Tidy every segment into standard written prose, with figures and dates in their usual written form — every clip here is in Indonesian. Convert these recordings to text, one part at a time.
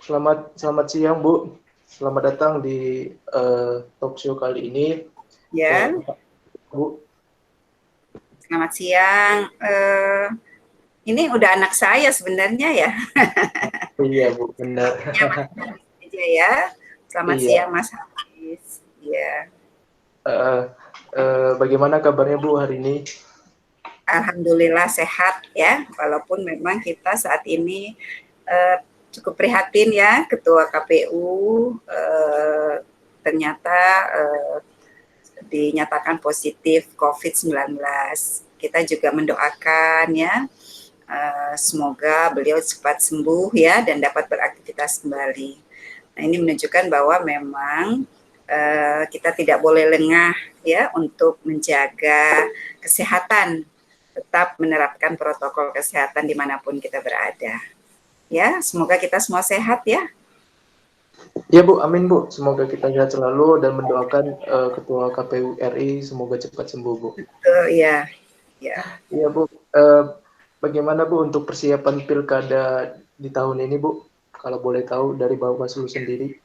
Selamat siang, Bu. Selamat datang di talk show kali ini. Ya, Bu. selamat siang. Ini udah anak saya sebenarnya ya. Iya, Bu, benar. Ya, Mas Hafiz aja ya. Selamat Iya. siang, Mas Hafiz. Ya, Eh, Bagaimana kabarnya, Bu, hari ini? alhamdulillah sehat ya. Walaupun memang kita saat ini eh, cukup prihatin ya, Ketua KPU ternyata dinyatakan positif COVID-19. Kita juga mendoakan ya, semoga beliau cepat sembuh ya dan dapat beraktivitas kembali. Nah, ini menunjukkan bahwa memang kita tidak boleh lengah ya untuk menjaga kesehatan, tetap menerapkan protokol kesehatan dimanapun kita berada. Ya, semoga kita semua sehat ya. Ya, Bu, amin, Bu. Semoga kita sehat selalu dan mendoakan Ketua KPU RI semoga cepat sembuh, Bu. Ya, ya. Iya, Bu. Bagaimana, Bu, untuk persiapan pilkada di tahun ini, Bu? Kalau boleh tahu dari Bawaslu sendiri.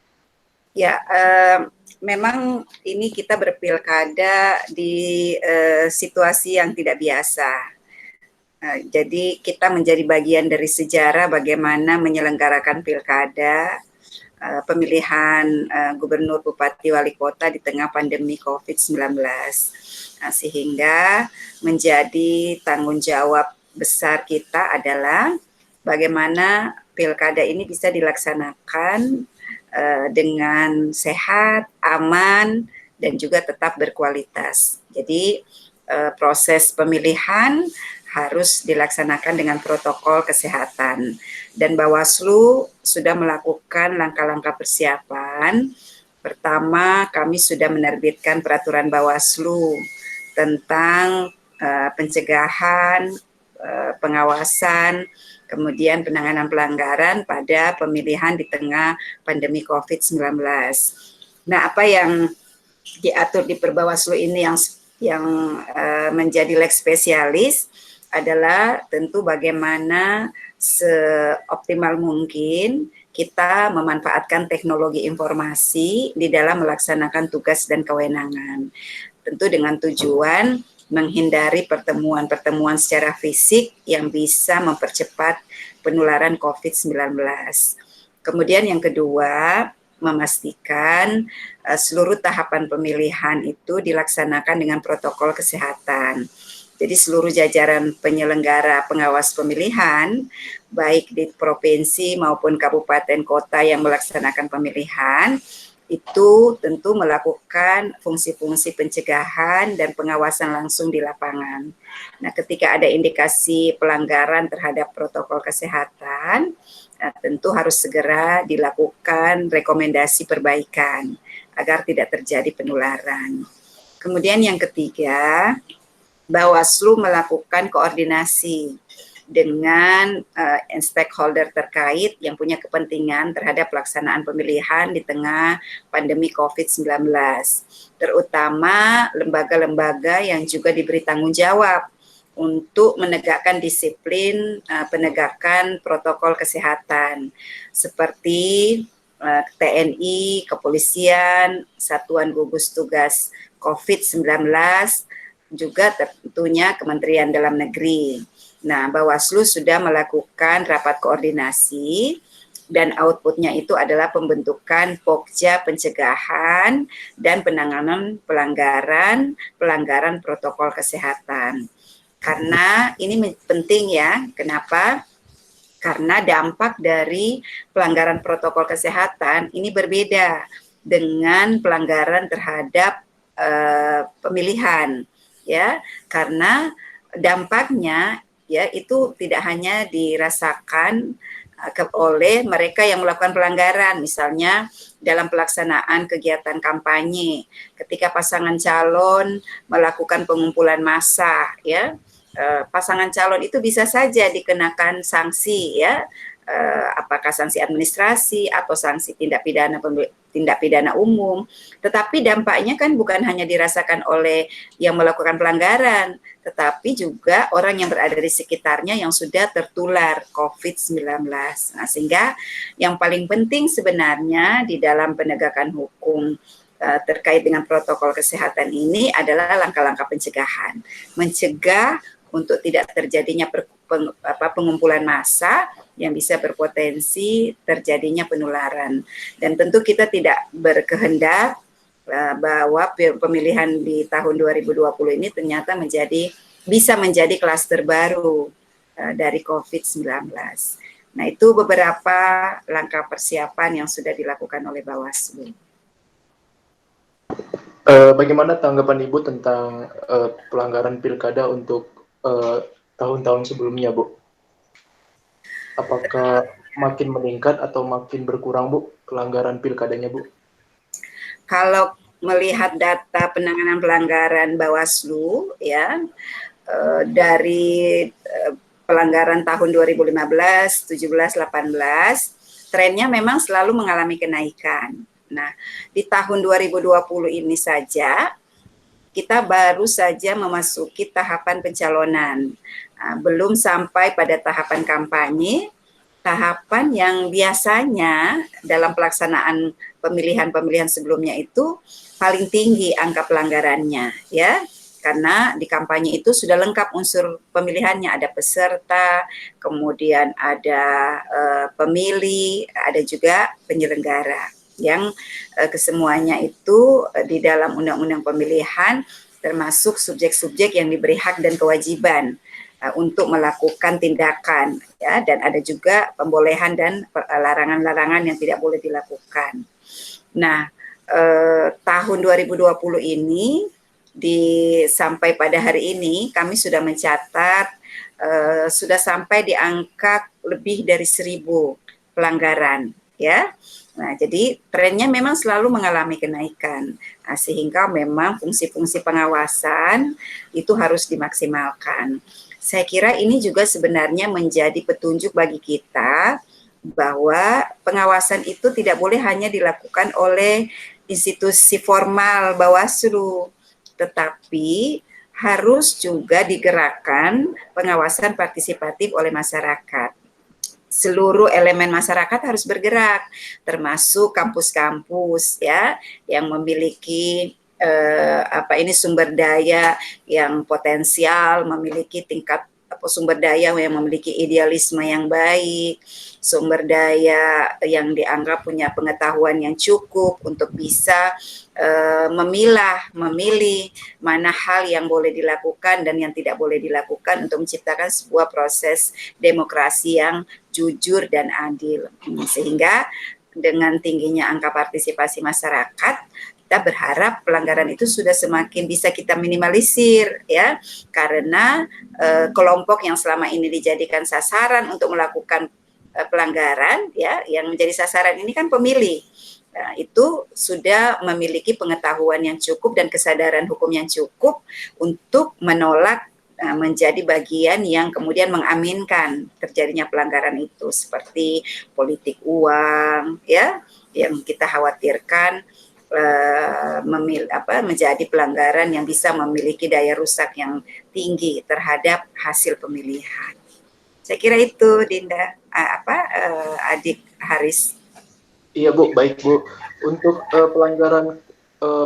Ya, memang ini kita berpilkada di situasi yang tidak biasa. Jadi kita menjadi bagian dari sejarah bagaimana menyelenggarakan pilkada, pemilihan gubernur, bupati, wali kota di tengah pandemi COVID-19. Nah, sehingga menjadi tanggung jawab besar kita adalah bagaimana pilkada ini bisa dilaksanakan dengan sehat, aman, dan juga tetap berkualitas. Jadi proses pemilihan harus dilaksanakan dengan protokol kesehatan. Dan Bawaslu sudah melakukan langkah-langkah persiapan. Pertama, kami sudah menerbitkan peraturan Bawaslu tentang pencegahan, pengawasan, kemudian penanganan pelanggaran pada pemilihan di tengah pandemi COVID-19. Nah, apa yang diatur di Perbawaslu ini yang menjadi leg spesialis adalah tentu bagaimana seoptimal mungkin kita memanfaatkan teknologi informasi di dalam melaksanakan tugas dan kewenangan. Tentu dengan tujuan menghindari pertemuan-pertemuan secara fisik yang bisa mempercepat penularan COVID-19. Kemudian yang kedua, memastikan seluruh tahapan pemilihan itu dilaksanakan dengan protokol kesehatan. Jadi seluruh jajaran penyelenggara pengawas pemilihan, baik di provinsi maupun kabupaten kota yang melaksanakan pemilihan, itu tentu melakukan fungsi-fungsi pencegahan dan pengawasan langsung di lapangan. Nah, ketika ada indikasi pelanggaran terhadap protokol kesehatan, tentu harus segera dilakukan rekomendasi perbaikan agar tidak terjadi penularan. Kemudian yang ketiga, Bawaslu melakukan koordinasi dengan stakeholder terkait yang punya kepentingan terhadap pelaksanaan pemilihan di tengah pandemi COVID-19, terutama lembaga-lembaga yang juga diberi tanggung jawab untuk menegakkan disiplin penegakan protokol kesehatan seperti TNI, kepolisian, Satuan Gugus Tugas COVID-19, juga tentunya Kementerian Dalam Negeri. Nah, Bawaslu sudah melakukan rapat koordinasi dan outputnya itu adalah pembentukan Pokja pencegahan dan penanganan pelanggaran protokol kesehatan. Karena ini penting ya, kenapa? Karena dampak dari pelanggaran protokol kesehatan ini berbeda dengan pelanggaran terhadap pemilihan, ya, karena dampaknya ya itu tidak hanya dirasakan oleh mereka yang melakukan pelanggaran, misalnya dalam pelaksanaan kegiatan kampanye, ketika pasangan calon melakukan pengumpulan massa, ya, pasangan calon itu bisa saja dikenakan sanksi, ya, apakah sanksi administrasi atau sanksi tindak pidana tindak pidana umum. Tetapi dampaknya kan bukan hanya dirasakan oleh yang melakukan pelanggaran, tetapi juga orang yang berada di sekitarnya yang sudah tertular COVID-19. Nah, sehingga yang paling penting sebenarnya di dalam penegakan hukum terkait dengan protokol kesehatan ini adalah langkah-langkah pencegahan. Mencegah untuk tidak terjadinya pengumpulan massa yang bisa berpotensi terjadinya penularan. Dan tentu kita tidak berkehendak bahwa pemilihan di tahun 2020 ini ternyata bisa menjadi klaster baru dari COVID-19. Nah, itu beberapa langkah persiapan yang sudah dilakukan oleh Bawaslu. Bagaimana tanggapan Ibu tentang pelanggaran pilkada untuk tahun-tahun sebelumnya, Bu? Apakah makin meningkat atau makin berkurang, Bu, pelanggaran pilkadanya, Bu? Kalau melihat data penanganan pelanggaran Bawaslu, ya, dari pelanggaran tahun 2015, 17, 18, trennya memang selalu mengalami kenaikan. Nah, di tahun 2020 ini saja, kita baru saja memasuki tahapan pencalonan. Belum sampai pada tahapan kampanye, tahapan yang biasanya dalam pelaksanaan pemilihan-pemilihan sebelumnya itu paling tinggi angka pelanggarannya, ya. Karena di kampanye itu sudah lengkap unsur pemilihannya, ada peserta, kemudian ada pemilih, ada juga penyelenggara yang kesemuanya itu di dalam undang-undang pemilihan termasuk subjek-subjek yang diberi hak dan kewajiban untuk melakukan tindakan, ya, dan ada juga pembolehan dan larangan-larangan yang tidak boleh dilakukan. Nah, tahun 2020 ini sampai pada hari ini kami sudah mencatat sudah sampai di angka lebih dari 1.000 pelanggaran, ya. Nah, jadi trennya memang selalu mengalami kenaikan. Nah, sehingga memang fungsi-fungsi pengawasan itu harus dimaksimalkan. Saya kira ini juga sebenarnya menjadi petunjuk bagi kita bahwa pengawasan itu tidak boleh hanya dilakukan oleh institusi formal Bawaslu, tetapi harus juga digerakkan pengawasan partisipatif oleh masyarakat. Seluruh elemen masyarakat harus bergerak, termasuk kampus-kampus, ya, yang memiliki sumber daya yang potensial, memiliki tingkat sumber daya yang memiliki idealisme yang baik, sumber daya yang dianggap punya pengetahuan yang cukup untuk bisa memilih mana hal yang boleh dilakukan dan yang tidak boleh dilakukan untuk menciptakan sebuah proses demokrasi yang jujur dan adil. Sehingga dengan tingginya angka partisipasi masyarakat, kita berharap pelanggaran itu sudah semakin bisa kita minimalisir, ya, karena kelompok yang selama ini dijadikan sasaran untuk melakukan pelanggaran, ya, yang menjadi sasaran ini kan pemilih. Nah, itu sudah memiliki pengetahuan yang cukup dan kesadaran hukum yang cukup untuk menolak menjadi bagian yang kemudian mengaminkan terjadinya pelanggaran itu, seperti politik uang, ya, yang kita khawatirkan menjadi pelanggaran yang bisa memiliki daya rusak yang tinggi terhadap hasil pemilihan. Saya kira itu, Dinda. Adik Haris. Iya, Bu, baik, Bu. Untuk pelanggaran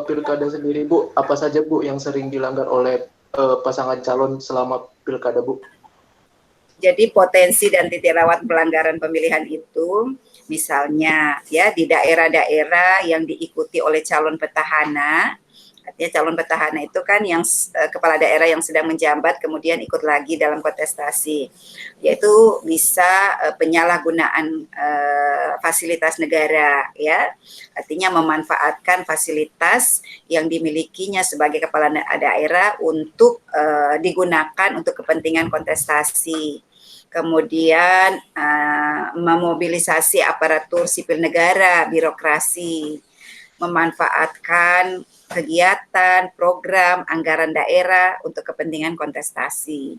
pilkada sendiri, Bu, apa saja, Bu, yang sering dilanggar oleh pasangan calon selama pilkada, Bu? Jadi potensi dan titik rawan pelanggaran pemilihan itu misalnya, ya, di daerah-daerah yang diikuti oleh calon petahana. Artinya calon petahana itu kan yang kepala daerah yang sedang menjabat kemudian ikut lagi dalam kontestasi, yaitu bisa penyalahgunaan fasilitas negara, ya, artinya memanfaatkan fasilitas yang dimilikinya sebagai kepala daerah untuk digunakan untuk kepentingan kontestasi. Kemudian memobilisasi aparatur sipil negara, birokrasi, memanfaatkan kegiatan, program, anggaran daerah untuk kepentingan kontestasi.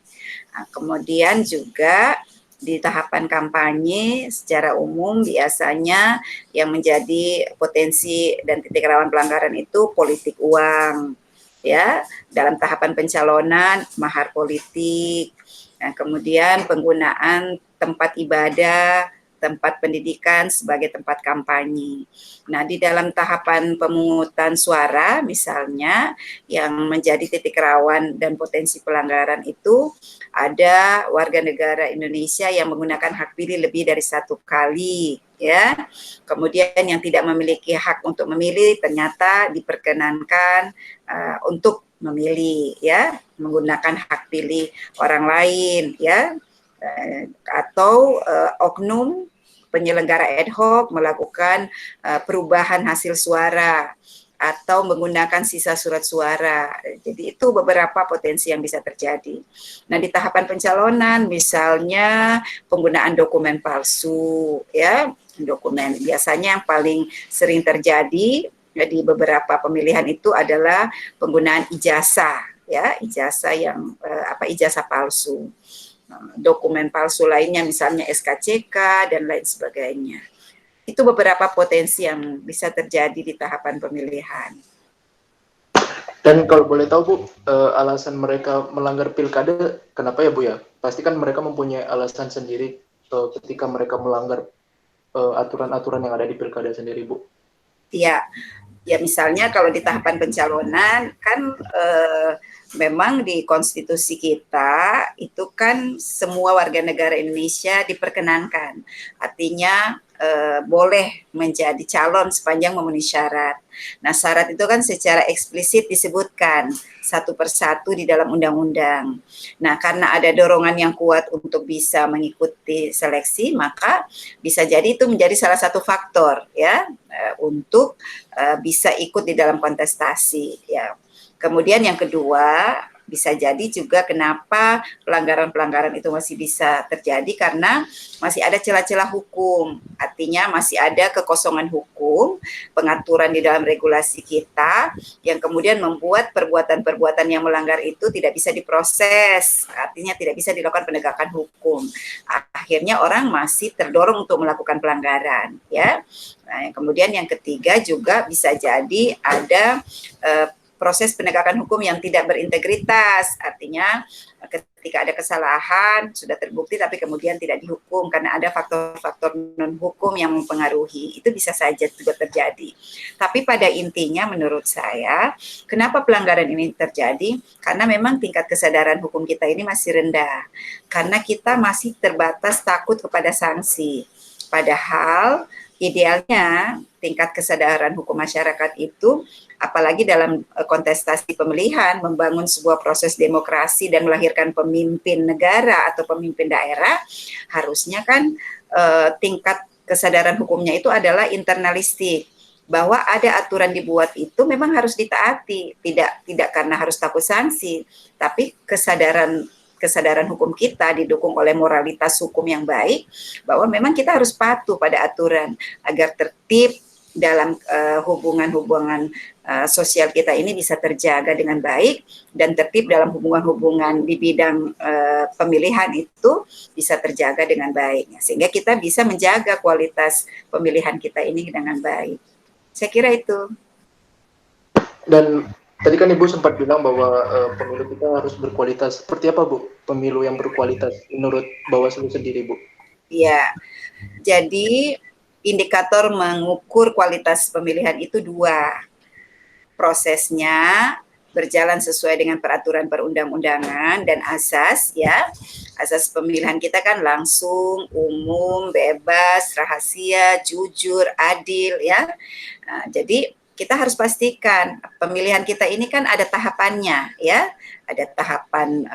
Nah, kemudian juga Di tahapan kampanye secara umum biasanya yang menjadi potensi dan titik rawan pelanggaran itu politik uang, ya. Dalam tahapan pencalonan mahar politik, nah, kemudian penggunaan tempat ibadah, tempat pendidikan sebagai tempat kampanye. Nah, di dalam tahapan pemungutan suara misalnya yang menjadi titik rawan dan potensi pelanggaran itu ada warga negara Indonesia yang menggunakan hak pilih lebih dari 1 kali, ya. Kemudian yang tidak memiliki hak untuk memilih ternyata diperkenankan untuk memilih, ya, menggunakan hak pilih orang lain, ya, atau oknum penyelenggara ad hoc melakukan perubahan hasil suara atau menggunakan sisa surat suara. Jadi itu beberapa potensi yang bisa terjadi. Nah, di tahapan pencalonan misalnya penggunaan dokumen palsu, ya, dokumen biasanya yang paling sering terjadi di beberapa pemilihan itu adalah penggunaan ijazah, ya, ijazah yang ijazah palsu. Dokumen palsu lainnya misalnya SKCK dan lain sebagainya. Itu beberapa potensi yang bisa terjadi di tahapan pemilihan. Dan kalau boleh tahu Bu, alasan mereka melanggar pilkada kenapa ya Bu ya? Pasti kan mereka mempunyai alasan sendiri ketika mereka melanggar aturan-aturan yang ada di pilkada sendiri Bu. Iya, ya misalnya kalau di tahapan pencalonan kan memang di konstitusi kita itu kan semua warga negara Indonesia diperkenankan. Artinya boleh menjadi calon sepanjang memenuhi syarat. Nah, syarat itu kan secara eksplisit disebutkan satu persatu di dalam undang-undang. Nah, karena ada dorongan yang kuat untuk bisa mengikuti seleksi, maka bisa jadi itu menjadi salah satu faktor ya untuk bisa ikut di dalam kontestasi ya. Kemudian yang kedua, bisa jadi juga kenapa pelanggaran-pelanggaran itu masih bisa terjadi karena masih ada celah-celah hukum. Artinya masih ada kekosongan hukum, pengaturan di dalam regulasi kita yang kemudian membuat perbuatan-perbuatan yang melanggar itu tidak bisa diproses. Artinya tidak bisa dilakukan penegakan hukum. Akhirnya orang masih terdorong untuk melakukan pelanggaran, ya. Nah, kemudian yang ketiga juga bisa jadi ada proses penegakan hukum yang tidak berintegritas, artinya ketika ada kesalahan sudah terbukti tapi kemudian tidak dihukum karena ada faktor-faktor non hukum yang mempengaruhi, itu bisa saja juga terjadi. Tapi pada intinya menurut saya, kenapa pelanggaran ini terjadi? Karena memang tingkat kesadaran hukum kita ini masih rendah, karena kita masih terbatas takut kepada sanksi. Padahal idealnya tingkat kesadaran hukum masyarakat itu, apalagi dalam kontestasi pemilihan, membangun sebuah proses demokrasi dan melahirkan pemimpin negara atau pemimpin daerah, harusnya kan tingkat kesadaran hukumnya itu adalah internalistik, bahwa ada aturan dibuat itu memang harus ditaati, tidak karena harus takut sanksi, tapi kesadaran hukum kita didukung oleh moralitas hukum yang baik, bahwa memang kita harus patuh pada aturan agar tertib dalam hubungan-hubungan sosial kita ini bisa terjaga dengan baik, dan tertib dalam hubungan-hubungan di bidang pemilihan itu bisa terjaga dengan baik, sehingga kita bisa menjaga kualitas pemilihan kita ini dengan baik. Saya kira itu. Dan tadi kan Ibu sempat bilang bahwa pemilu kita harus berkualitas. Seperti apa Bu pemilu yang berkualitas menurut Bawaslu sendiri Bu? Iya, jadi indikator mengukur kualitas pemilihan itu dua. Prosesnya berjalan sesuai dengan peraturan perundang-undangan dan asas ya. Asas pemilihan kita kan langsung, umum, bebas, rahasia, jujur, adil ya. Nah, jadi kita harus pastikan pemilihan kita ini kan ada tahapannya ya. Ada tahapan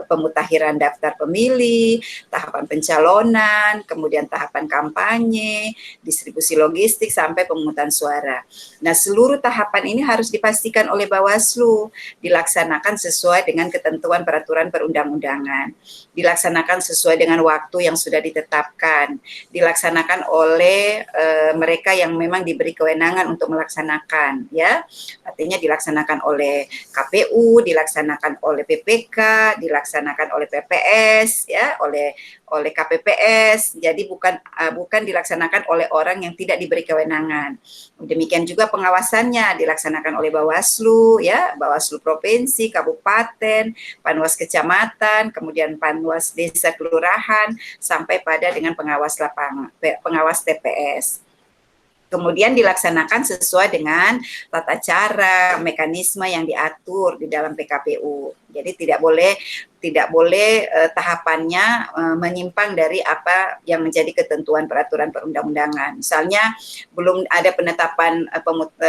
pemutakhiran daftar pemilih, tahapan pencalonan, kemudian tahapan kampanye, distribusi logistik sampai pemungutan suara. Nah, seluruh tahapan ini harus dipastikan oleh Bawaslu dilaksanakan sesuai dengan ketentuan peraturan perundang-undangan, dilaksanakan sesuai dengan waktu yang sudah ditetapkan, dilaksanakan oleh mereka yang memang diberi kewenangan untuk melaksanakan ya. Artinya dilaksanakan oleh KPU, PKPU, dilaksanakan oleh PPK, dilaksanakan oleh PPS, ya, oleh KPPS. Jadi bukan dilaksanakan oleh orang yang tidak diberi kewenangan. Demikian juga pengawasannya dilaksanakan oleh Bawaslu, ya, Bawaslu provinsi, kabupaten, Panwas kecamatan, kemudian Panwas desa kelurahan, sampai pada dengan pengawas lapangan, pengawas TPS. Kemudian dilaksanakan sesuai dengan tata cara, mekanisme yang diatur di dalam PKPU. Jadi tidak boleh tahapannya menyimpang dari apa yang menjadi ketentuan peraturan perundang-undangan. Misalnya belum ada penetapan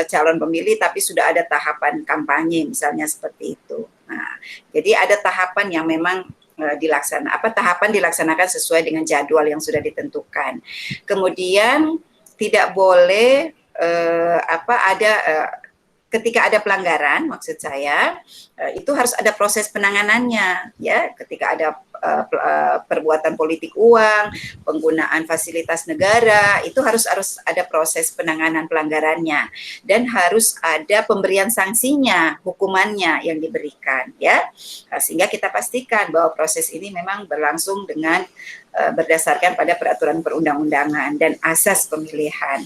calon pemilih tapi sudah ada tahapan kampanye, misalnya seperti itu. Nah, jadi ada tahapan yang memang tahapan dilaksanakan sesuai dengan jadwal yang sudah ditentukan. Kemudian tidak boleh ketika ada pelanggaran, maksud saya itu harus ada proses penanganannya, ya. Ketika ada perbuatan politik uang, penggunaan fasilitas negara, itu harus ada proses penanganan pelanggarannya, dan harus ada pemberian sanksinya, hukumannya yang diberikan, ya. Sehingga kita pastikan bahwa proses ini memang berlangsung dengan berdasarkan pada peraturan perundang-undangan dan asas pemilihan.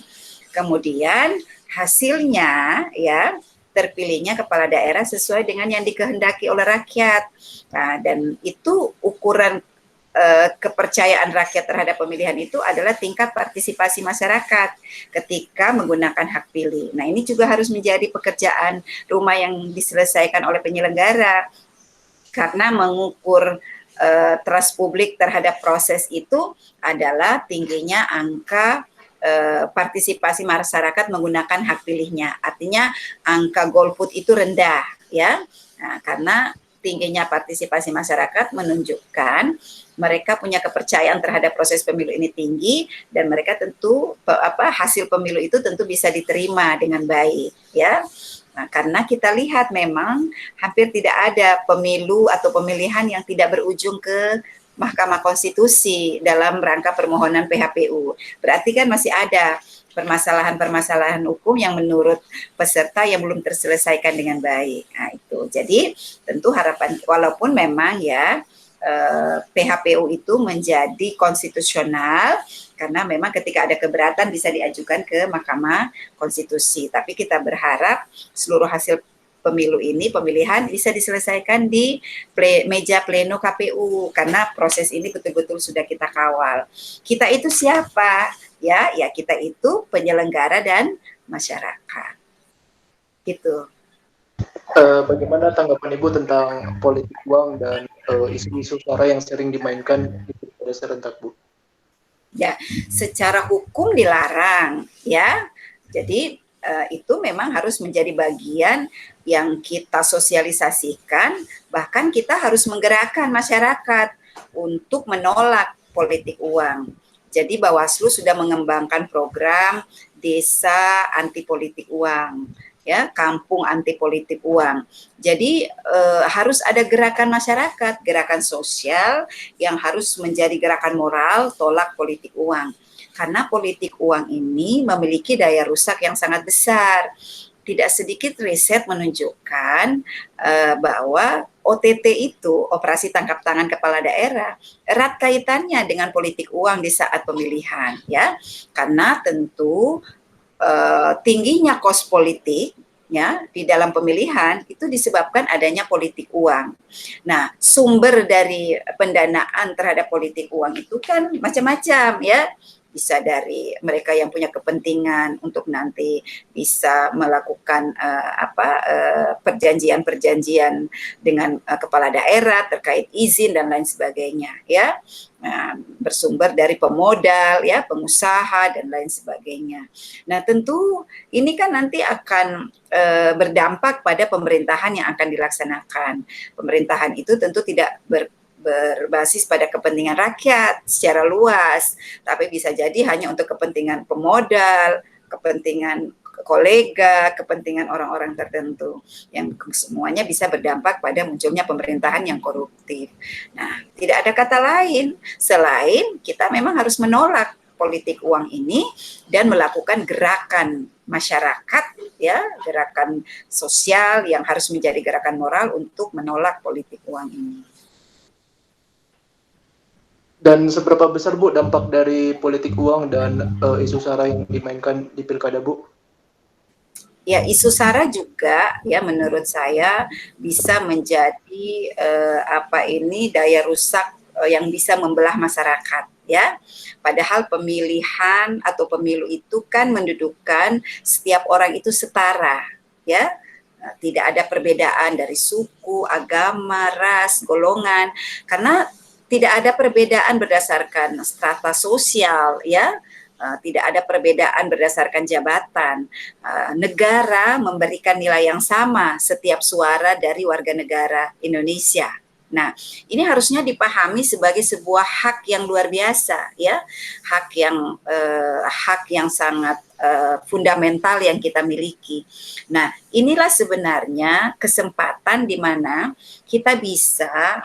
Kemudian hasilnya, ya, terpilihnya kepala daerah sesuai dengan yang dikehendaki oleh rakyat. Nah, dan itu ukuran kepercayaan rakyat terhadap pemilihan itu adalah tingkat partisipasi masyarakat ketika menggunakan hak pilih. Nah, ini juga harus menjadi pekerjaan rumah yang diselesaikan oleh penyelenggara, karena mengukur trust publik terhadap proses itu adalah tingginya angka partisipasi masyarakat menggunakan hak pilihnya. Artinya angka golput itu rendah, ya. Nah, karena tingginya partisipasi masyarakat menunjukkan mereka punya kepercayaan terhadap proses pemilu ini tinggi, dan mereka tentu hasil pemilu itu tentu bisa diterima dengan baik, ya. Nah, karena kita lihat memang hampir tidak ada pemilu atau pemilihan yang tidak berujung ke Mahkamah Konstitusi dalam rangka permohonan PHPU. Berarti kan masih ada permasalahan-permasalahan hukum yang menurut peserta yang belum terselesaikan dengan baik. Nah, itu. Jadi tentu harapan, walaupun memang ya PHPU itu menjadi konstitusional, karena memang ketika ada keberatan bisa diajukan ke Mahkamah Konstitusi. Tapi kita berharap seluruh hasil pemilu ini, pemilihan bisa diselesaikan di meja pleno KPU, karena proses ini betul-betul sudah kita kawal. Kita itu siapa? Ya kita itu penyelenggara dan masyarakat. Gitu. Bagaimana tanggapan Ibu tentang politik uang dan isu-isu sara yang sering dimainkan di pilkada serentak, Bu? Ya, secara hukum dilarang, ya. Jadi itu memang harus menjadi bagian yang kita sosialisasikan, bahkan kita harus menggerakkan masyarakat untuk menolak politik uang. Jadi Bawaslu sudah mengembangkan program desa anti politik uang, ya, kampung anti politik uang. Jadi harus ada gerakan masyarakat, gerakan sosial yang harus menjadi gerakan moral tolak politik uang. Karena politik uang ini memiliki daya rusak yang sangat besar. Tidak sedikit riset menunjukkan bahwa OTT itu, operasi tangkap tangan kepala daerah, erat kaitannya dengan politik uang di saat pemilihan, ya. Karena tentu tingginya kos politik, ya, di dalam pemilihan itu disebabkan adanya politik uang. Nah, sumber dari pendanaan terhadap politik uang itu kan macam-macam, ya. Bisa dari mereka yang punya kepentingan untuk nanti bisa melakukan perjanjian-perjanjian dengan kepala daerah terkait izin dan lain sebagainya, ya. Nah, bersumber dari pemodal, ya, pengusaha dan lain sebagainya. Nah, tentu ini kan nanti akan berdampak pada pemerintahan yang akan dilaksanakan. Pemerintahan itu tentu tidak berbasis pada kepentingan rakyat secara luas, tapi bisa jadi hanya untuk kepentingan pemodal, kepentingan kolega, kepentingan orang-orang tertentu, yang semuanya bisa berdampak pada munculnya pemerintahan yang koruptif. Nah, tidak ada kata lain selain kita memang harus menolak politik uang ini dan melakukan gerakan masyarakat, ya, gerakan sosial yang harus menjadi gerakan moral untuk menolak politik uang ini. Dan seberapa besar Bu dampak dari politik uang dan isu sara yang dimainkan di pilkada Bu? Ya, isu sara juga ya menurut saya bisa menjadi daya rusak yang bisa membelah masyarakat ya. Padahal pemilihan atau pemilu itu kan mendudukkan setiap orang itu setara ya. Tidak ada perbedaan dari suku, agama, ras, golongan, karena tidak ada perbedaan berdasarkan strata sosial ya. Tidak ada perbedaan berdasarkan jabatan. Negara memberikan nilai yang sama setiap suara dari warga negara Indonesia. Nah, ini harusnya dipahami sebagai sebuah hak yang luar biasa, ya, hak yang sangat fundamental yang kita miliki. Nah, inilah sebenarnya kesempatan di mana kita bisa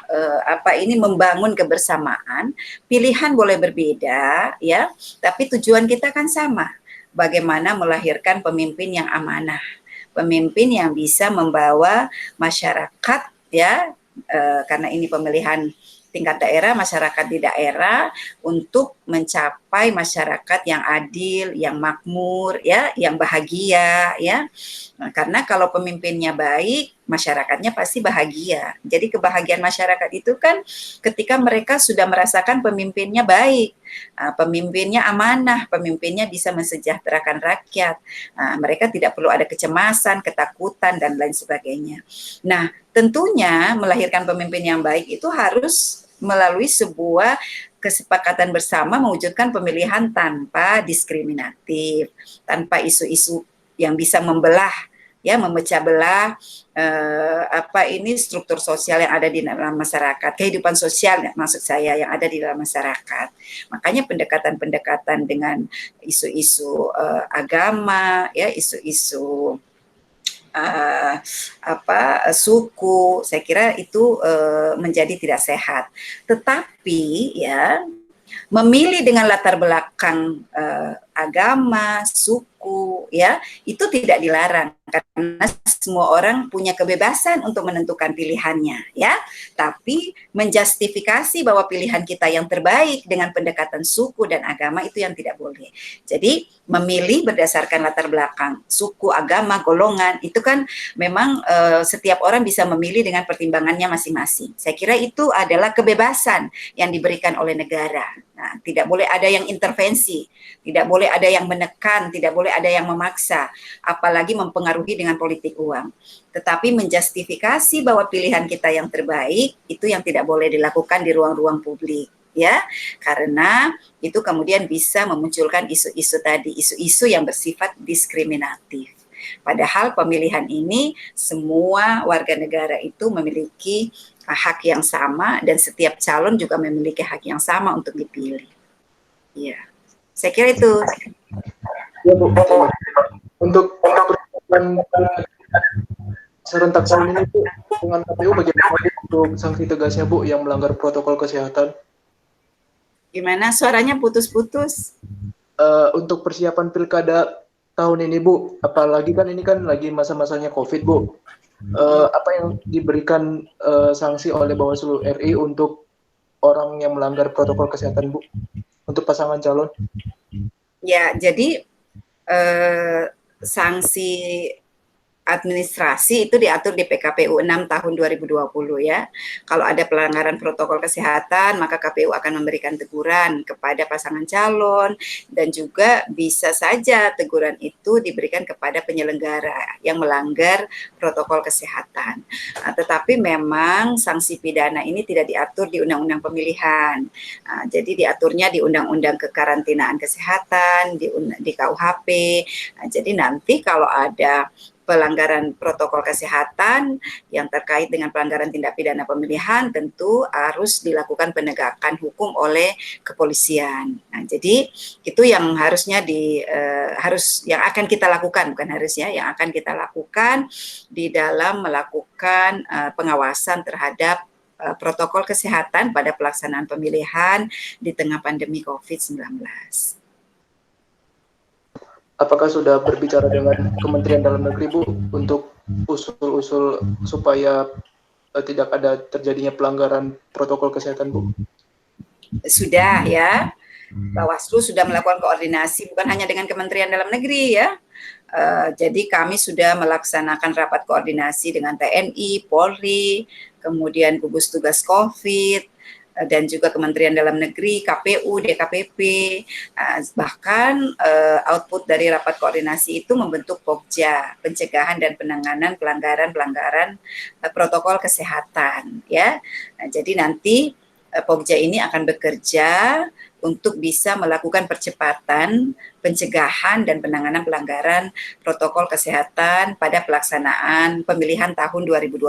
membangun kebersamaan. Pilihan boleh berbeda, ya, tapi tujuan kita kan sama. Bagaimana melahirkan pemimpin yang amanah, pemimpin yang bisa membawa masyarakat, ya, karena ini pemilihan tingkat daerah, masyarakat di daerah untuk mencapai masyarakat yang adil, yang makmur, ya, yang bahagia, ya. Nah, karena kalau pemimpinnya baik, masyarakatnya pasti bahagia. Jadi kebahagiaan masyarakat itu kan ketika mereka sudah merasakan pemimpinnya baik, pemimpinnya amanah, pemimpinnya bisa mensejahterakan rakyat. Mereka tidak perlu ada kecemasan, ketakutan, dan lain sebagainya. Nah, tentunya melahirkan pemimpin yang baik itu harus melalui sebuah kesepakatan bersama mewujudkan pemilihan tanpa diskriminatif, tanpa isu-isu yang bisa membelah, ya, memecah belah struktur sosial yang ada di dalam masyarakat, kehidupan sosial maksud saya yang ada di dalam masyarakat. Makanya pendekatan-pendekatan dengan isu-isu agama, ya, isu-isu suku, saya kira itu menjadi tidak sehat. Tetapi ya, memilih dengan latar belakang agama, suku, ya, itu tidak dilarang karena semua orang punya kebebasan untuk menentukan pilihannya, ya. Tapi menjustifikasi bahwa pilihan kita yang terbaik dengan pendekatan suku dan agama itu yang tidak boleh. Jadi memilih berdasarkan latar belakang suku, agama, golongan itu kan memang setiap orang bisa memilih dengan pertimbangannya masing-masing. Saya kira itu adalah kebebasan yang diberikan oleh negara. Nah, tidak boleh ada yang intervensi, tidak boleh ada yang menekan, tidak boleh ada yang memaksa, apalagi mempengaruhi dengan politik uang. Tetapi menjustifikasi bahwa pilihan kita yang terbaik itu yang tidak boleh dilakukan di ruang-ruang publik, ya, karena itu kemudian bisa memunculkan isu-isu tadi, isu-isu yang bersifat diskriminatif. Padahal pemilihan ini semua warga negara itu memiliki hak yang sama dan setiap calon juga memiliki hak yang sama untuk dipilih. Iya, saya kira itu. Ya Bu, untuk persiapan serentak tahun ini Bu, dengan KPU bagaimana untuk sanksi tegasnya Bu yang melanggar protokol kesehatan? Gimana suaranya putus-putus? Untuk persiapan pilkada tahun ini Bu, apalagi kan ini kan lagi masa-masanya COVID Bu. Apa yang diberikan sanksi oleh Bawaslu RI untuk orang yang melanggar protokol kesehatan Bu, untuk pasangan calon? Ya, jadi sanksi administrasi itu diatur di PKPU 6 tahun 2020 ya. Kalau ada pelanggaran protokol kesehatan, maka KPU akan memberikan teguran kepada pasangan calon dan juga bisa saja teguran itu diberikan kepada penyelenggara yang melanggar protokol kesehatan. Tetapi memang sanksi pidana ini tidak diatur di Undang-Undang Pemilihan. Jadi diaturnya di Undang-Undang Kekarantinaan Kesehatan, di KUHP. Jadi nanti kalau ada pelanggaran protokol kesehatan yang terkait dengan pelanggaran tindak pidana pemilihan tentu harus dilakukan penegakan hukum oleh kepolisian. Nah, jadi itu yang harusnya yang akan kita lakukan, bukan harusnya, yang akan kita lakukan di dalam melakukan pengawasan terhadap protokol kesehatan pada pelaksanaan pemilihan di tengah pandemi COVID-19. apakah sudah berbicara dengan Kementerian Dalam Negeri Bu untuk usul-usul supaya tidak ada terjadinya pelanggaran protokol kesehatan Bu? Sudah ya, Bawaslu sudah melakukan koordinasi bukan hanya dengan Kementerian Dalam Negeri ya. Jadi kami sudah melaksanakan rapat koordinasi dengan TNI, Polri, kemudian gugus tugas COVID, dan juga Kementerian Dalam Negeri, KPU, DKPP. Bahkan output dari rapat koordinasi itu membentuk Pokja, pencegahan dan penanganan pelanggaran-pelanggaran protokol kesehatan ya. Nah, jadi nanti Pokja ini akan bekerja untuk bisa melakukan percepatan pencegahan dan penanganan pelanggaran protokol kesehatan pada pelaksanaan pemilihan tahun 2020.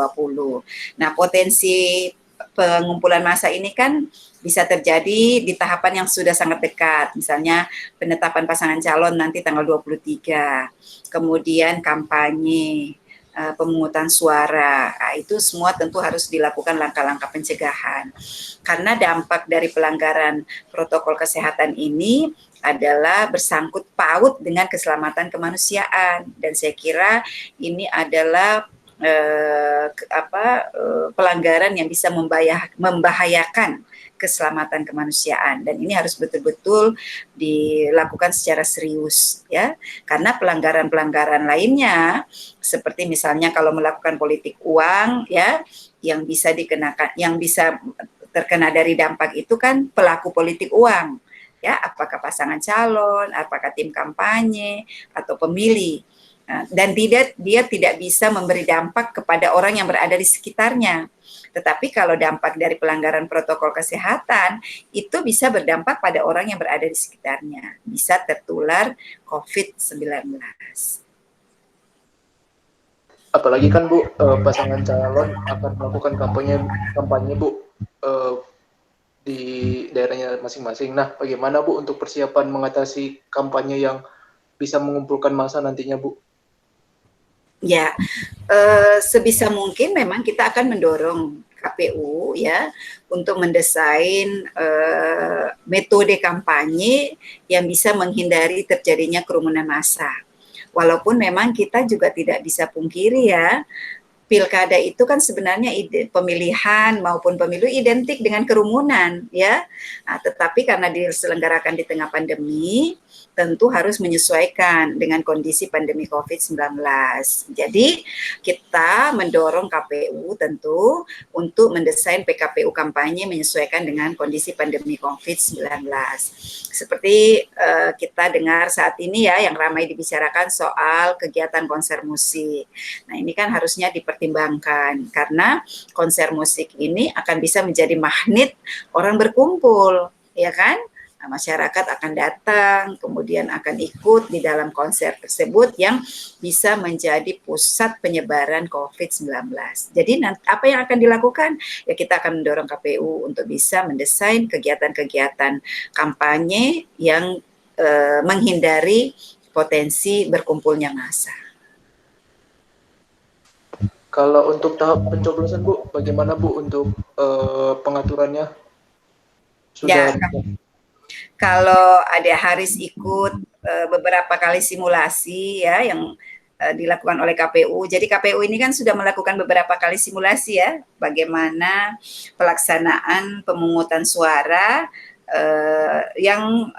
Nah, potensi pengumpulan massa ini kan bisa terjadi di tahapan yang sudah sangat dekat, misalnya penetapan pasangan calon nanti tanggal 23, kemudian kampanye, pemungutan suara. Nah, itu semua tentu harus dilakukan langkah-langkah pencegahan. Karena dampak dari pelanggaran protokol kesehatan ini adalah bersangkut paut dengan keselamatan kemanusiaan, dan saya kira ini adalah pelanggaran yang bisa membahayakan keselamatan kemanusiaan, dan ini harus betul-betul dilakukan secara serius ya, karena pelanggaran-pelanggaran lainnya seperti misalnya kalau melakukan politik uang ya, yang bisa dikenakan, yang bisa terkena dari dampak itu kan pelaku politik uang ya, apakah pasangan calon, apakah tim kampanye atau pemilih. Dan dia tidak bisa memberi dampak kepada orang yang berada di sekitarnya. Tetapi kalau dampak dari pelanggaran protokol kesehatan itu bisa berdampak pada orang yang berada di sekitarnya, bisa tertular COVID-19. Apalagi kan Bu, pasangan calon akan melakukan kampanye Bu di daerahnya masing-masing. Nah, bagaimana Bu untuk persiapan mengatasi kampanye yang bisa mengumpulkan massa nantinya Bu? Ya, sebisa mungkin memang kita akan mendorong KPU ya untuk mendesain metode kampanye yang bisa menghindari terjadinya kerumunan massa. Walaupun memang kita juga tidak bisa pungkiri ya, pilkada itu kan sebenarnya pemilihan maupun pemilu identik dengan kerumunan ya. Nah, tetapi karena diselenggarakan di tengah pandemi, tentu harus menyesuaikan dengan kondisi pandemi COVID-19. Jadi kita mendorong KPU tentu untuk mendesain PKPU kampanye menyesuaikan dengan kondisi pandemi COVID-19. Seperti kita dengar saat ini ya, yang ramai dibicarakan soal kegiatan konser musik. Nah, ini kan harusnya dipertimbangkan karena konser musik ini akan bisa menjadi magnet orang berkumpul, ya kan? Nah, masyarakat akan datang, kemudian akan ikut di dalam konser tersebut yang bisa menjadi pusat penyebaran COVID-19. Jadi apa yang akan dilakukan? Ya, kita akan mendorong KPU untuk bisa mendesain kegiatan-kegiatan kampanye yang menghindari potensi berkumpulnya massa. Kalau untuk tahap pencoblosan Bu, bagaimana Bu untuk pengaturannya? Sudah ya, kalau ada Haris ikut beberapa kali simulasi ya yang dilakukan oleh KPU. Jadi KPU ini kan sudah melakukan beberapa kali simulasi ya, bagaimana pelaksanaan pemungutan suara yang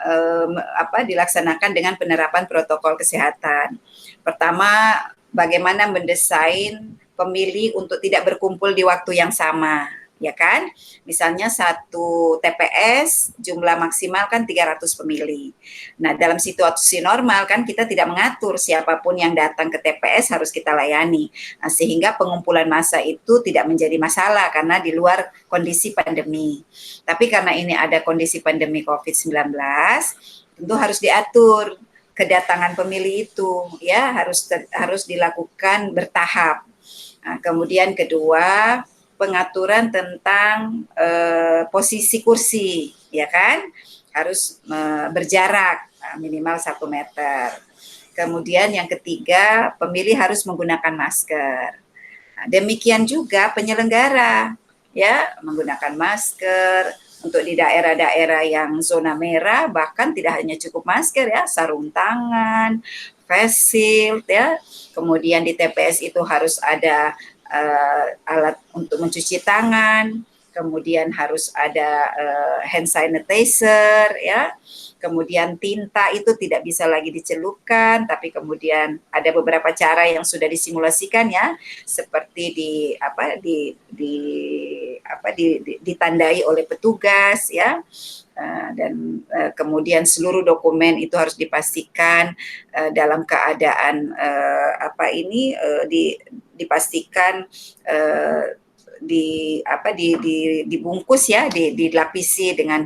dilaksanakan dengan penerapan protokol kesehatan. Pertama, bagaimana mendesain pemilih untuk tidak berkumpul di waktu yang sama, ya kan? Misalnya satu TPS jumlah maksimal kan 300 pemilih. Nah, dalam situasi normal kan kita tidak mengatur siapapun yang datang ke TPS harus kita layani. Nah, sehingga pengumpulan massa itu tidak menjadi masalah karena di luar kondisi pandemi. Tapi karena ini ada kondisi pandemi COVID-19, tentu harus diatur kedatangan pemilih itu ya, harus dilakukan bertahap. Nah, kemudian kedua, pengaturan tentang posisi kursi, ya kan, harus berjarak minimal 1 meter. Kemudian yang ketiga, pemilih harus menggunakan masker. Nah, demikian juga penyelenggara, ya, menggunakan masker, Untuk di daerah-daerah yang zona merah bahkan tidak hanya cukup masker ya, sarung tangan, face shield ya. Kemudian di TPS itu harus ada alat untuk mencuci tangan, kemudian harus ada hand sanitizer ya. Kemudian tinta itu tidak bisa lagi dicelupkan, tapi kemudian ada beberapa cara yang sudah disimulasikan ya, seperti ditandai oleh petugas ya. Dan kemudian seluruh dokumen itu harus dipastikan dalam keadaan dipastikan dibungkus ya, dilapisi dengan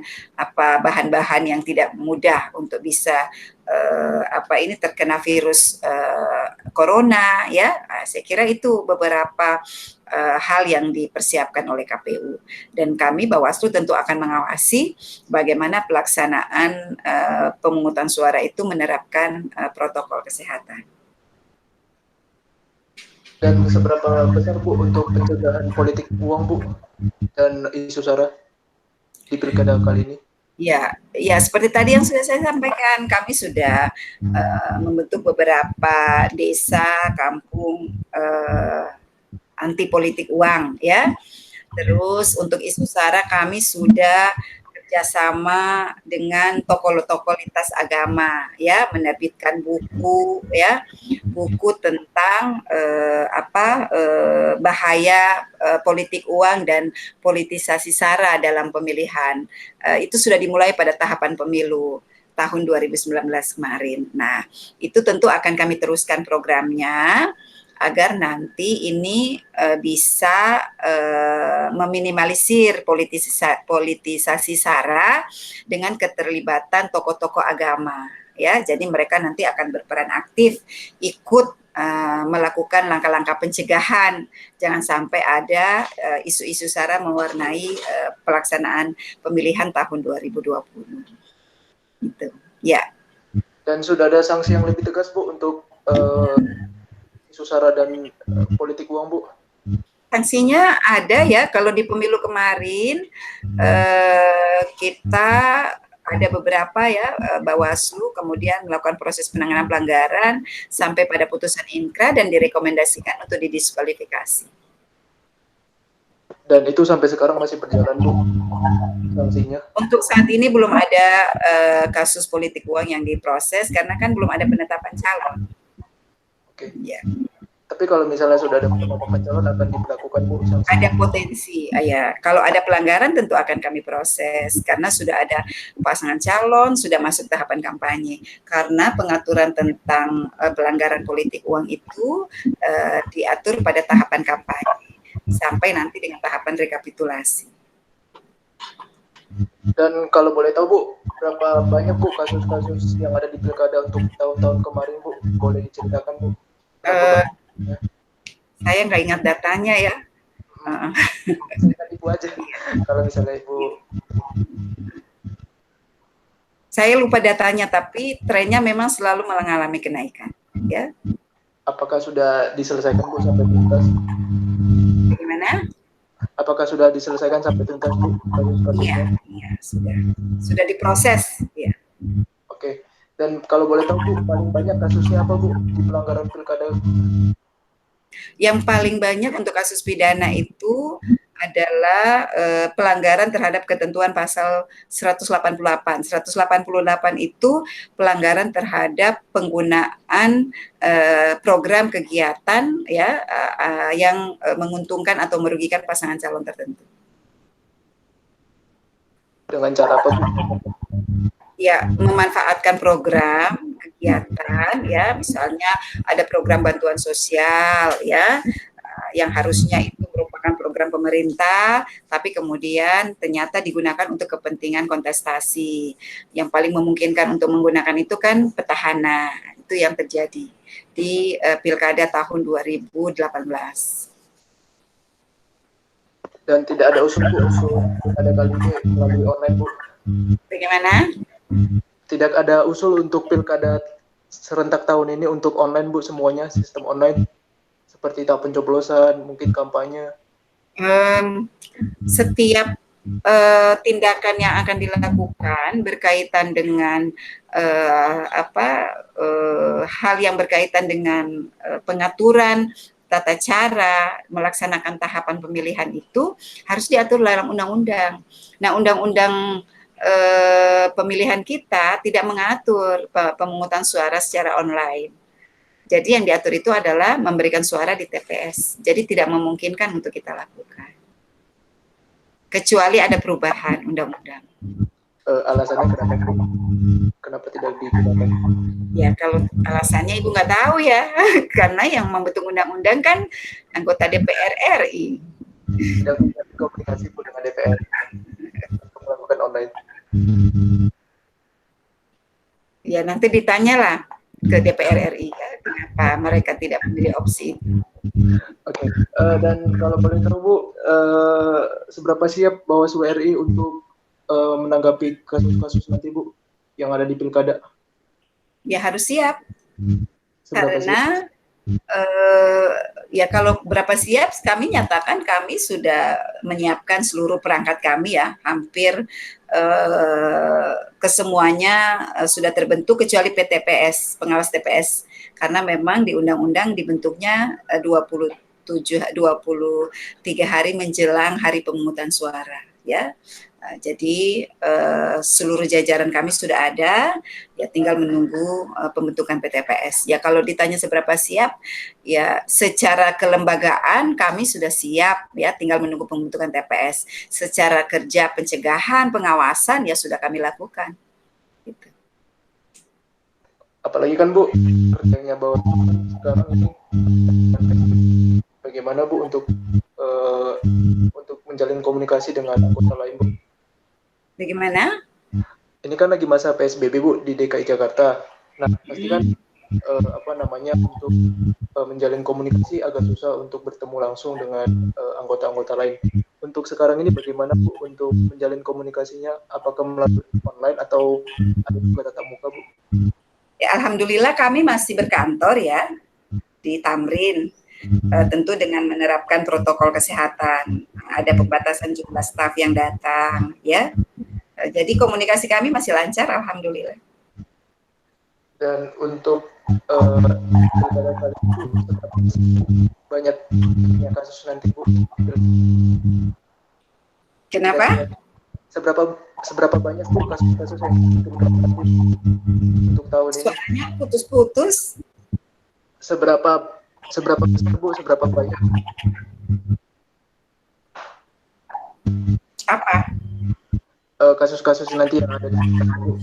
bahan-bahan yang tidak mudah untuk bisa terkena virus corona ya. Saya kira itu beberapa hal yang dipersiapkan oleh KPU, dan kami Bawaslu tentu akan mengawasi bagaimana pelaksanaan pemungutan suara itu menerapkan protokol kesehatan. Dan seberapa besar Bu untuk pencegahan politik uang Bu dan isu sara di pilkada kali ini? Ya, seperti tadi yang sudah saya sampaikan, kami sudah membentuk beberapa desa, kampung anti politik uang ya. Terus untuk isu sara kami sudah kerjasama dengan tokoh-tokoh lintas agama ya, menerbitkan buku ya, buku tentang bahaya politik uang dan politisasi sara dalam pemilihan. Itu sudah dimulai pada tahapan pemilu tahun 2019 kemarin. Nah, itu tentu akan kami teruskan programnya agar nanti ini bisa meminimalisir politisasi sara dengan keterlibatan tokoh-tokoh agama ya. Jadi mereka nanti akan berperan aktif ikut melakukan langkah-langkah pencegahan, jangan sampai ada isu-isu sara mewarnai pelaksanaan pemilihan tahun 2020 gitu ya. Dan sudah ada sanksi yang lebih tegas Bu untuk isu sara dan politik uang Bu? Sanksinya ada ya, kalau di pemilu kemarin kita ada beberapa ya, Bawaslu kemudian melakukan proses penanganan pelanggaran sampai pada putusan inkra dan direkomendasikan untuk didiskualifikasi. Dan itu sampai sekarang masih berjalan Bu sanksinya? Untuk saat ini belum ada kasus politik uang yang diproses karena kan belum ada penetapan calon. Oke. Ya. Tapi kalau misalnya sudah ada penetapan calon akan diberlakukan Bu sanksi? Ada potensi, ya. Kalau ada pelanggaran tentu akan kami proses karena sudah ada pasangan calon, sudah masuk tahapan kampanye. Karena pengaturan tentang pelanggaran politik uang itu diatur pada tahapan kampanye sampai nanti dengan tahapan rekapitulasi. Dan kalau boleh tahu Bu, berapa banyak Bu kasus-kasus yang ada di pilkada untuk tahun-tahun kemarin Bu? Boleh diceritakan Bu? Saya nggak ingat datanya ya. Ibu aja. Kalau misalnya Ibu. Saya lupa datanya, tapi trennya memang selalu mengalami kenaikan. Ya. Apakah sudah diselesaikan Bu sampai tuntas? Bagaimana? Apakah sudah diselesaikan sampai tuntas Bu? Iya, sudah diproses. Ya. Oke. Dan kalau boleh tahu Bu, paling banyak kasusnya apa Bu di pelanggaran pilkada? Yang paling banyak untuk kasus pidana itu adalah pelanggaran terhadap ketentuan pasal 188. 188 itu pelanggaran terhadap penggunaan program kegiatan ya yang menguntungkan atau merugikan pasangan calon tertentu. Dengan cara apa Bu? Ya, memanfaatkan program kegiatan ya, misalnya ada program bantuan sosial ya, yang harusnya itu merupakan program pemerintah, tapi kemudian ternyata digunakan untuk kepentingan kontestasi. Yang paling memungkinkan untuk menggunakan itu kan petahana. Itu yang terjadi di pilkada tahun 2018. Dan tidak ada usul pilkada kali ini melalui online Bu? Bagaimana? Tidak ada usul untuk pilkada serentak tahun ini untuk online Bu, semuanya sistem online seperti tahap pencoblosan, mungkin kampanye? Setiap tindakan yang akan dilakukan berkaitan dengan hal yang berkaitan dengan pengaturan tata cara melaksanakan tahapan pemilihan itu harus diatur dalam undang-undang. Nah, undang-undang pemilihan kita tidak mengatur pemungutan suara secara online. Jadi yang diatur itu adalah memberikan suara di TPS. Jadi tidak memungkinkan untuk kita lakukan. Kecuali ada perubahan undang-undang. Alasannya kenapa tidak digunakan? Ya kalau alasannya Ibu nggak tahu ya, karena yang membentuk undang-undang kan anggota DPR RI. Tidak komunikasi dengan DPR untuk melakukan online. Ya nanti ditanyalah ke DPR RI ya, kenapa mereka tidak memilih opsi itu. Oke, dan kalau boleh tahu Bu, seberapa siap Bawaslu RI untuk menanggapi kasus-kasus nanti Bu yang ada di pilkada? Ya harus siap, Seberapa karena ya kalau berapa siap, kami nyatakan kami sudah menyiapkan seluruh perangkat kami ya, hampir kesemuanya sudah terbentuk kecuali PTPS, pengawas TPS, karena memang di undang-undang dibentuknya 23 hari menjelang hari pemungutan suara ya. Jadi seluruh jajaran kami sudah ada, ya tinggal menunggu pembentukan PTPS. Ya kalau ditanya seberapa siap, ya secara kelembagaan kami sudah siap, ya tinggal menunggu pembentukan TPS. Secara kerja pencegahan, pengawasan ya sudah kami lakukan. Gitu. Apalagi kan Bu, kerjanya Bawaslu sekarang ini bagaimana Bu untuk menjalin komunikasi dengan anggota lain Bu? Bagaimana? Ini kan lagi masa PSBB Bu di DKI Jakarta. Nah, pasti kan untuk menjalin komunikasi agak susah untuk bertemu langsung dengan anggota-anggota lain. Untuk sekarang ini bagaimana Bu untuk menjalin komunikasinya? Apakah melalui online atau ada juga tatap muka Bu? Ya, alhamdulillah kami masih berkantor ya di Tamrin. Tentu dengan menerapkan protokol kesehatan, ada pembatasan jumlah staf yang datang, ya. Jadi komunikasi kami masih lancar, alhamdulillah. Dan untuk banyak kasus nanti Bu. Kenapa? Seberapa banyak Bu kasus-kasus yang untuk tahun ini? Suaranya putus-putus. Seberapa besar Bu? Seberapa banyak? Apa? Kasus-kasus nanti yang ada di Bu.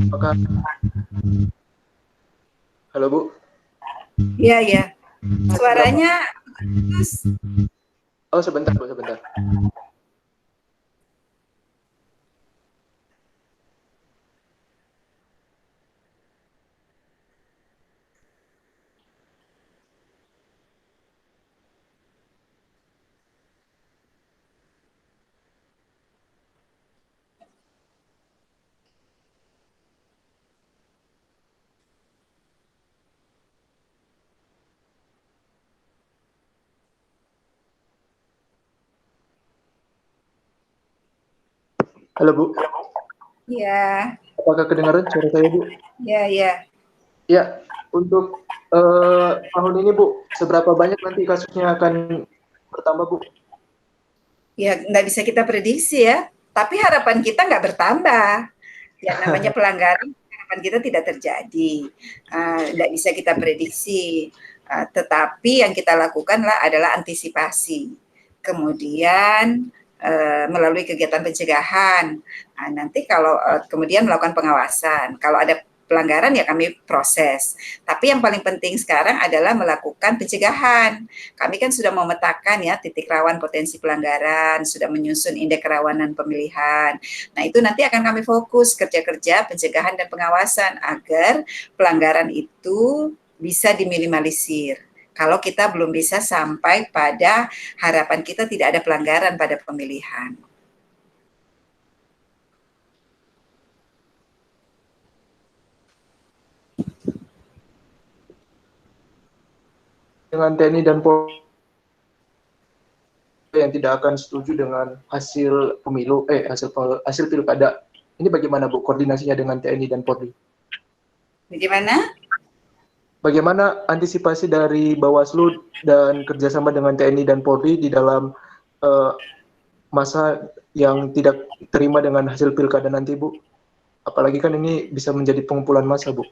Apakah halo Bu? Iya, iya. Suaranya putus. Oh, sebentar Bu, sebentar. Halo Bu. Iya. Apakah kedengaran suara saya Bu? Iya, iya. Ya, untuk tahun ini Bu, seberapa banyak nanti kasusnya akan bertambah Bu? Ya nggak bisa kita prediksi ya, tapi harapan kita nggak bertambah. Ya namanya pelanggaran, harapan kita tidak terjadi. Nggak bisa kita prediksi. Tetapi yang kita lakukanlah adalah antisipasi. Kemudian melalui kegiatan pencegahan. Nanti kalau kemudian melakukan pengawasan. Kalau ada pelanggaran ya kami proses. Tapi yang paling penting sekarang adalah melakukan pencegahan. Kami kan sudah memetakan ya titik rawan potensi pelanggaran, sudah menyusun indeks kerawanan pemilihan. Nah, itu nanti akan kami fokus kerja-kerja pencegahan dan pengawasan agar pelanggaran itu bisa diminimalisir. Kalau kita belum bisa sampai pada harapan kita tidak ada pelanggaran pada pemilihan. Dengan TNI dan Polri yang yang tidak akan setuju dengan hasil pemilu, hasil pilkada. Ini bagaimana Bu koordinasinya dengan TNI dan Polri? Bagaimana? Bagaimana antisipasi dari Bawaslu dan kerjasama dengan TNI dan Polri di dalam masa yang tidak terima dengan hasil pilkada nanti, Bu? Apalagi kan ini bisa menjadi pengumpulan massa, Bu.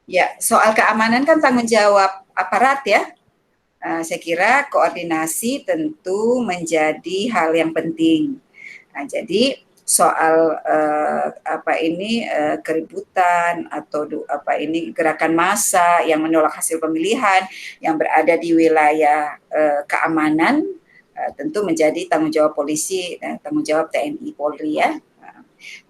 Ya, soal keamanan kan tanggung jawab aparat ya. Saya kira koordinasi tentu menjadi hal yang penting. Nah, jadi soal keributan atau gerakan massa yang menolak hasil pemilihan yang berada di wilayah keamanan tentu menjadi tanggung jawab polisi, tanggung jawab TNI Polri ya.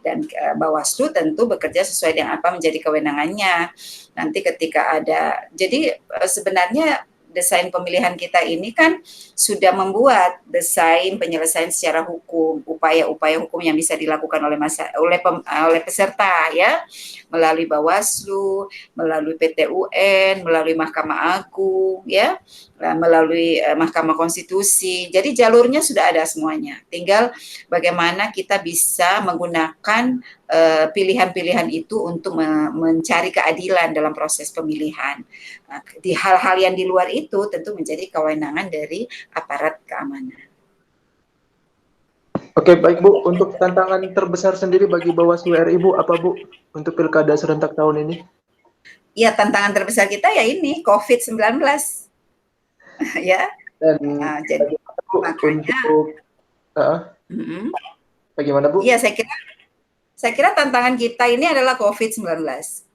Dan Bawaslu tentu bekerja sesuai dengan apa menjadi kewenangannya. Nanti ketika ada, jadi sebenarnya desain pemilihan kita ini kan sudah membuat desain penyelesaian secara hukum, upaya-upaya hukum yang bisa dilakukan oleh peserta ya, melalui Bawaslu, melalui PT UN, melalui Mahkamah Agung ya, melalui Mahkamah Konstitusi. Jadi jalurnya sudah ada semuanya. Tinggal bagaimana kita bisa menggunakan pilihan-pilihan itu untuk mencari keadilan dalam proses pemilihan. Di hal-hal yang di luar itu tentu menjadi kewenangan dari aparat keamanan. Oke, baik Bu. Untuk tantangan terbesar sendiri bagi Bawaslu RI, Bu, apa Bu untuk pilkada serentak tahun ini? Ya, tantangan terbesar kita ya ini COVID-19. Ya. Dan jadi makanya bagaimana Bu? Iya, saya kira tantangan kita ini adalah COVID-19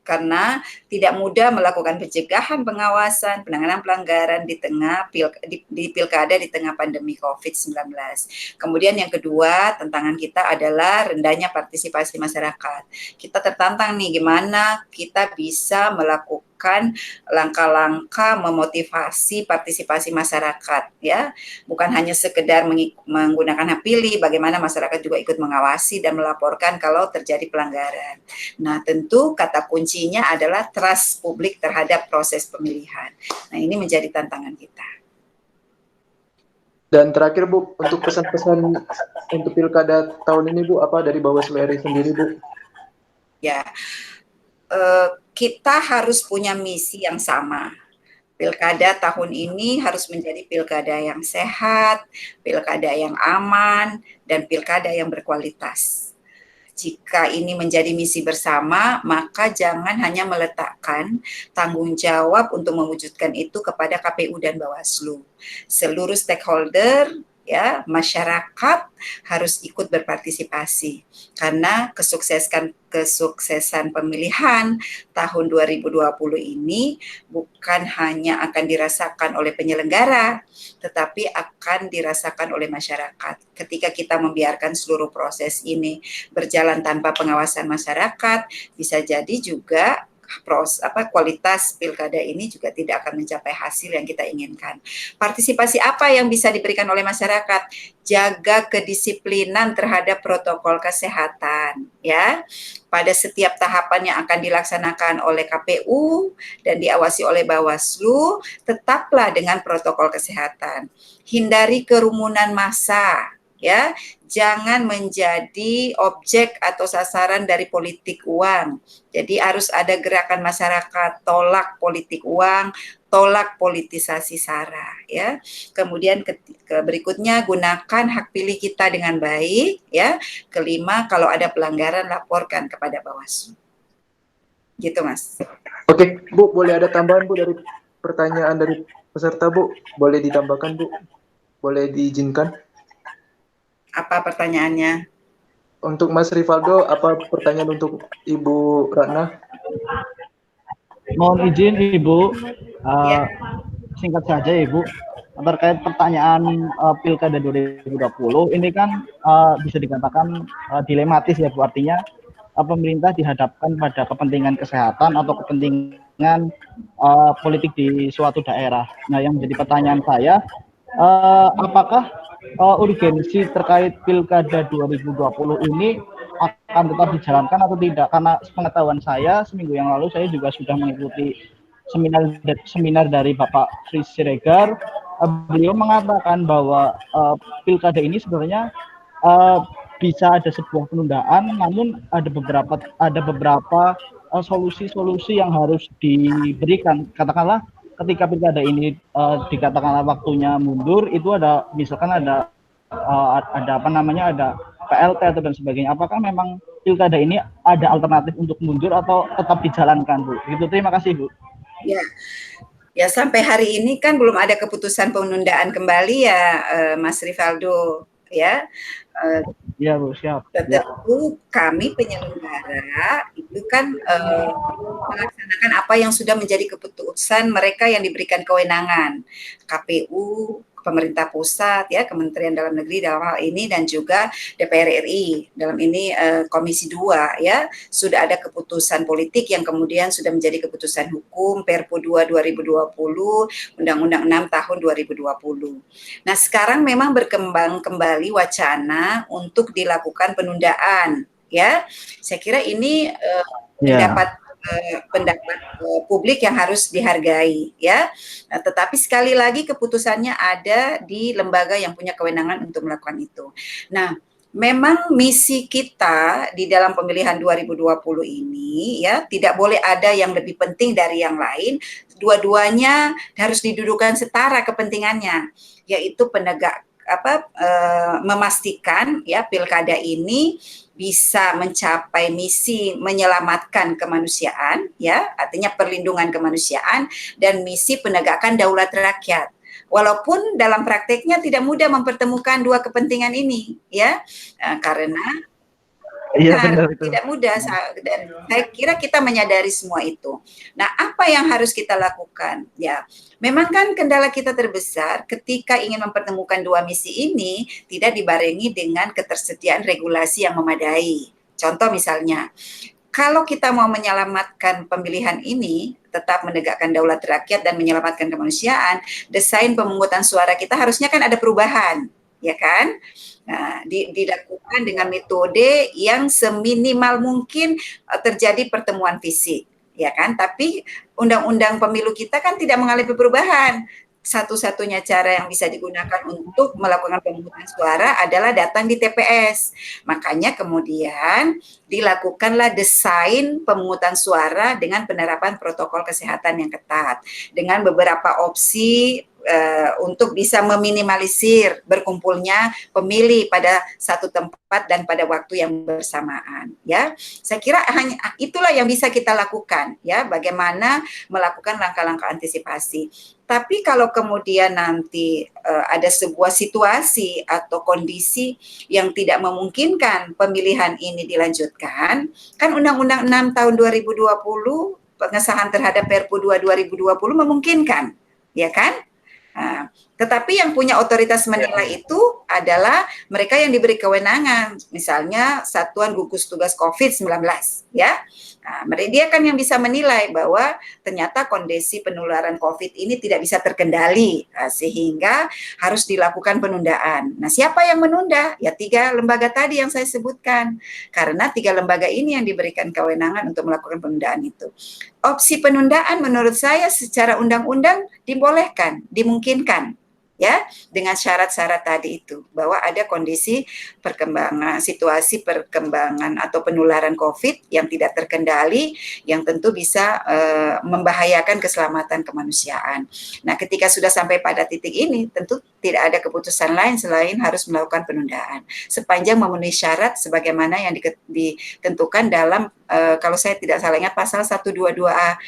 karena tidak mudah melakukan pencegahan, pengawasan, penanganan pelanggaran di tengah di pilkada di tengah pandemi COVID-19. Kemudian yang kedua, tantangan kita adalah rendahnya partisipasi masyarakat. Kita tertantang nih gimana kita bisa melakukan langkah-langkah memotivasi partisipasi masyarakat ya, bukan hanya sekedar menggunakan hak pilih, bagaimana masyarakat juga ikut mengawasi dan melaporkan kalau terjadi pelanggaran. Nah, tentu kata kuncinya adalah trust publik terhadap proses pemilihan. Nah, ini menjadi tantangan kita. Dan terakhir Bu, untuk pesan-pesan untuk pilkada tahun ini Bu, apa dari Bawaslu RI sendiri Bu? Ya, kita harus punya misi yang sama. Pilkada tahun ini harus menjadi pilkada yang sehat, pilkada yang aman, dan pilkada yang berkualitas. Jika ini menjadi misi bersama, maka jangan hanya meletakkan tanggung jawab untuk mewujudkan itu kepada KPU dan Bawaslu. Seluruh stakeholder, ya, masyarakat harus ikut berpartisipasi karena kesuksesan pemilihan tahun 2020 ini bukan hanya akan dirasakan oleh penyelenggara, tetapi akan dirasakan oleh masyarakat. Ketika kita membiarkan seluruh proses ini berjalan tanpa pengawasan masyarakat, bisa jadi juga kualitas pilkada ini juga tidak akan mencapai hasil yang kita inginkan. Partisipasi apa yang bisa diberikan oleh masyarakat? Jaga kedisiplinan terhadap protokol kesehatan, ya. Pada setiap tahapan yang akan dilaksanakan oleh KPU dan diawasi oleh Bawaslu, tetaplah dengan protokol kesehatan. Hindari kerumunan massa, ya. Jangan menjadi objek atau sasaran dari politik uang. Jadi harus ada gerakan masyarakat, tolak politik uang, tolak politisasi SARA, ya. Kemudian berikutnya gunakan hak pilih kita dengan baik, ya. Kelima, kalau ada pelanggaran laporkan kepada Bawaslu. Gitu, Mas. Oke, Bu, boleh ada tambahan Bu dari pertanyaan dari peserta Bu? Boleh ditambahkan Bu? Boleh diizinkan? Apa pertanyaannya? Untuk Mas Rivaldo, apa pertanyaan untuk Ibu Ratna? Mohon izin Ibu, singkat saja Ibu, terkait pertanyaan Pilkada 2020, ini kan bisa dikatakan dilematis ya Bu, artinya pemerintah dihadapkan pada kepentingan kesehatan atau kepentingan politik di suatu daerah. Nah, yang menjadi pertanyaan saya, apakah urgensi terkait Pilkada 2020 ini akan tetap dijalankan atau tidak? Karena pengetahuan saya, seminggu yang lalu saya juga sudah mengikuti seminar dari Bapak Fritz Siregar beliau mengatakan bahwa pilkada ini sebenarnya uh, bisa ada sebuah penundaan, namun ada beberapa solusi-solusi yang harus diberikan. Katakanlah ketika pilkada ini dikatakanlah waktunya mundur, itu ada misalkan ada apa namanya, ada PLT atau dan sebagainya. Apakah memang pilkada ini ada alternatif untuk mundur atau tetap dijalankan, Bu? Itu terima kasih, Bu. Ya, ya sampai hari ini kan belum ada keputusan penundaan kembali ya, Mas Rivaldo ya. Ya, Bu, siap. Tentu kami penyelenggara itu kan melaksanakan apa yang sudah menjadi keputusan mereka yang diberikan kewenangan, KPU, pemerintah pusat ya, Kementerian Dalam Negeri dalam hal ini, dan juga DPR RI dalam ini Komisi 2 ya, sudah ada keputusan politik yang kemudian sudah menjadi keputusan hukum, Perpu 2 2020, Undang-Undang 6 tahun 2020. Nah, sekarang memang berkembang kembali wacana untuk dilakukan penundaan ya. Saya kira ini pendapat publik yang harus dihargai ya. Nah, tetapi sekali lagi keputusannya ada di lembaga yang punya kewenangan untuk melakukan itu. Nah, memang misi kita di dalam pemilihan 2020 ini ya, tidak boleh ada yang lebih penting dari yang lain. Dua-duanya harus didudukan setara kepentingannya, yaitu memastikan ya pilkada ini bisa mencapai misi menyelamatkan kemanusiaan ya, artinya perlindungan kemanusiaan, dan misi penegakan daulat rakyat. Walaupun dalam prakteknya tidak mudah mempertemukan dua kepentingan ini ya, karena tidak mudah, dan saya kira kita menyadari semua itu. Nah, apa yang harus kita lakukan? Ya, memang kan kendala kita terbesar ketika ingin mempertemukan dua misi ini tidak dibarengi dengan ketersediaan regulasi yang memadai. Contoh misalnya, kalau kita mau menyelamatkan pemilihan ini, tetap menegakkan daulat rakyat dan menyelamatkan kemanusiaan, desain pemungutan suara kita harusnya kan ada perubahan, ya kan? Nah, dilakukan dengan metode yang seminimal mungkin terjadi pertemuan fisik, ya kan? Tapi undang-undang pemilu kita kan tidak mengalami perubahan. Satu-satunya cara yang bisa digunakan untuk melakukan pemungutan suara adalah datang di TPS. Makanya kemudian dilakukanlah desain pemungutan suara dengan penerapan protokol kesehatan yang ketat, dengan beberapa opsi untuk bisa meminimalisir berkumpulnya pemilih pada satu tempat dan pada waktu yang bersamaan ya. Saya kira hanya itulah yang bisa kita lakukan ya, bagaimana melakukan langkah-langkah antisipasi. Tapi kalau kemudian nanti ada sebuah situasi atau kondisi yang tidak memungkinkan pemilihan ini dilanjutkan, kan Undang-Undang 6 tahun 2020 pengesahan terhadap Perpu 2 2020 memungkinkan, ya kan? Nah, tetapi yang punya otoritas menilai itu adalah mereka yang diberi kewenangan, misalnya Satuan Gugus Tugas COVID-19, ya. Nah, dia kan yang bisa menilai bahwa ternyata kondisi penularan COVID ini tidak bisa terkendali, sehingga harus dilakukan penundaan. Nah, siapa yang menunda? Ya 3 lembaga tadi yang saya sebutkan. Karena 3 lembaga ini yang diberikan kewenangan untuk melakukan penundaan itu. Opsi penundaan menurut saya secara undang-undang dibolehkan, dimungkinkan. Ya, dengan syarat-syarat tadi itu, bahwa ada kondisi perkembangan, situasi perkembangan atau penularan COVID yang tidak terkendali, yang tentu bisa membahayakan keselamatan kemanusiaan. Nah, ketika sudah sampai pada titik ini, tentu tidak ada keputusan lain selain harus melakukan penundaan, sepanjang memenuhi syarat sebagaimana yang ditentukan dalam kalau saya tidak salah ingat pasal 122A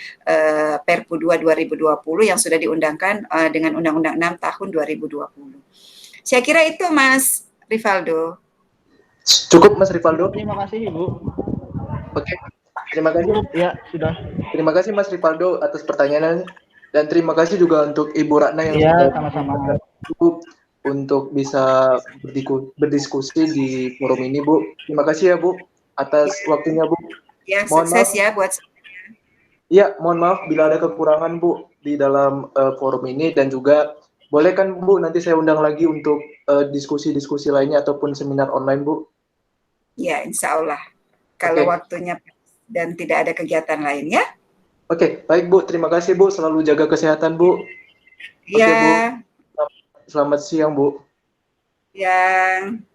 Perpu 2 2020 yang sudah diundangkan dengan Undang-Undang 6 tahun 2020. Saya kira itu Mas Rivaldo. Cukup Mas Rivaldo. Terima kasih Ibu. Oke. Terima kasih. Ya, sudah. Terima kasih Mas Rivaldo atas pertanyaannya, dan terima kasih juga untuk Ibu Ratna yang sudah sama-sama untuk bisa berdiskusi di forum ini, Bu. Terima kasih ya, Bu, atas waktunya, Bu. Ya, sukses ya buat Iya, mohon maaf bila ada kekurangan, Bu, di dalam forum ini, dan juga boleh kan, Bu, nanti saya undang lagi untuk diskusi-diskusi lainnya ataupun seminar online, Bu? Ya, insya Allah. Kalau waktunya dan tidak ada kegiatan lain, ya. Oke, baik, Bu. Terima kasih, Bu. Selalu jaga kesehatan, Bu. Iya. Oke, Bu. Selamat siang, Bu. Yang